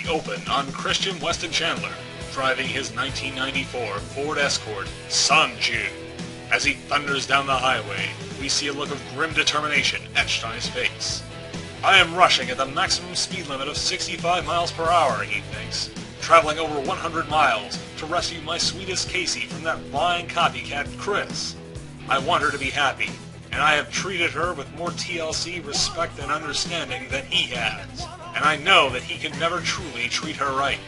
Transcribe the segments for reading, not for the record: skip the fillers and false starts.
the open on Christian Weston Chandler, driving his 1994 Ford Escort, Sonichu. As he thunders down the highway, we see a look of grim determination etched on his face. I am rushing at the maximum speed limit of 65 miles per hour, he thinks, traveling over 100 miles to rescue my sweetest Casey from that lying copycat Chris. I want her to be happy, and I have treated her with more TLC respect and understanding than he has, and I know that he can never truly treat her right.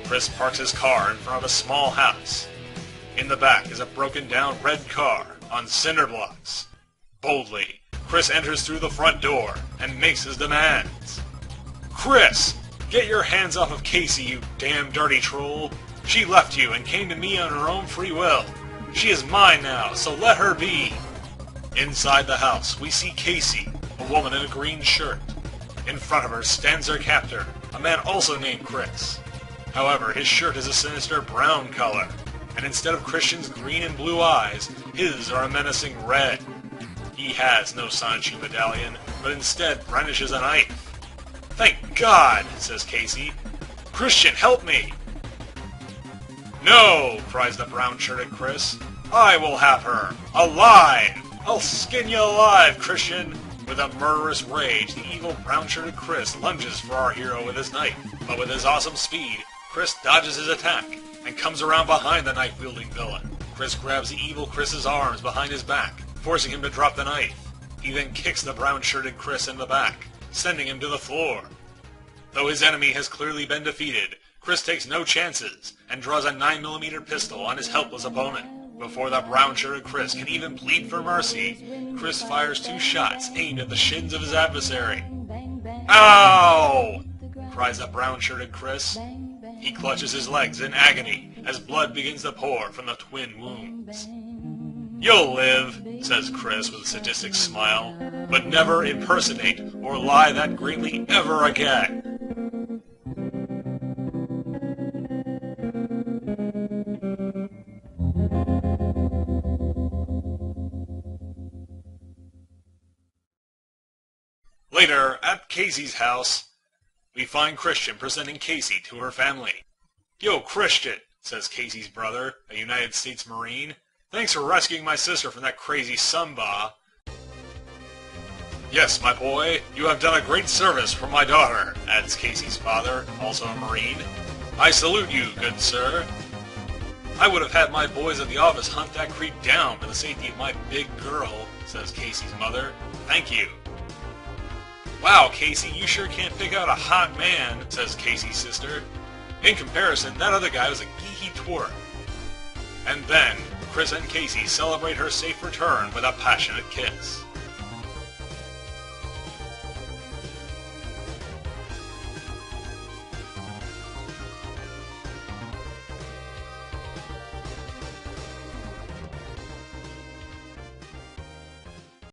Chris parks his car in front of a small house. In the back is a broken-down red car on cinder blocks. Boldly, Chris enters through the front door and makes his demands. "Chris, get your hands off of Casey, you damn dirty troll. She left you and came to me on her own free will. She is mine now, so let her be." Inside the house, we see Casey, a woman in a green shirt. In front of her stands her captor, a man also named Chris. However, his shirt is a sinister brown color, and instead of Christian's green and blue eyes, his are a menacing red. He has no Sonichu medallion, but instead brandishes a knife. "Thank God," says Casey. "Christian, help me!" "No!" cries the brown-shirted Chris. "I will have her! Alive! I'll skin you alive, Christian!" With a murderous rage, the evil brown-shirted Chris lunges for our hero with his knife, but with his awesome speed, Chris dodges his attack and comes around behind the knife-wielding villain. Chris grabs the evil Chris's arms behind his back, forcing him to drop the knife. He then kicks the brown-shirted Chris in the back, sending him to the floor. Though his enemy has clearly been defeated, Chris takes no chances and draws a 9mm pistol on his helpless opponent. Before the brown-shirted Chris can even plead for mercy, Chris fires 2 shots aimed at the shins of his adversary. "Ow!" cries the brown-shirted Chris. He clutches his legs in agony as blood begins to pour from the twin wounds. "You'll live," says Chris with a sadistic smile, "but never impersonate or lie that greatly ever again." Later, at Casey's house, we find Christian presenting Casey to her family. "Yo, Christian," says Casey's brother, a United States Marine. "Thanks for rescuing my sister from that crazy Samba." "Yes, my boy, you have done a great service for my daughter," adds Casey's father, also a Marine. "I salute you, good sir." "I would have had my boys at the office hunt that creep down for the safety of my big girl," says Casey's mother. "Thank you." "Wow, Casey, you sure can't pick out a hot man," says Casey's sister. "In comparison, that other guy was a geeky twerp." And then, Chris and Casey celebrate her safe return with a passionate kiss.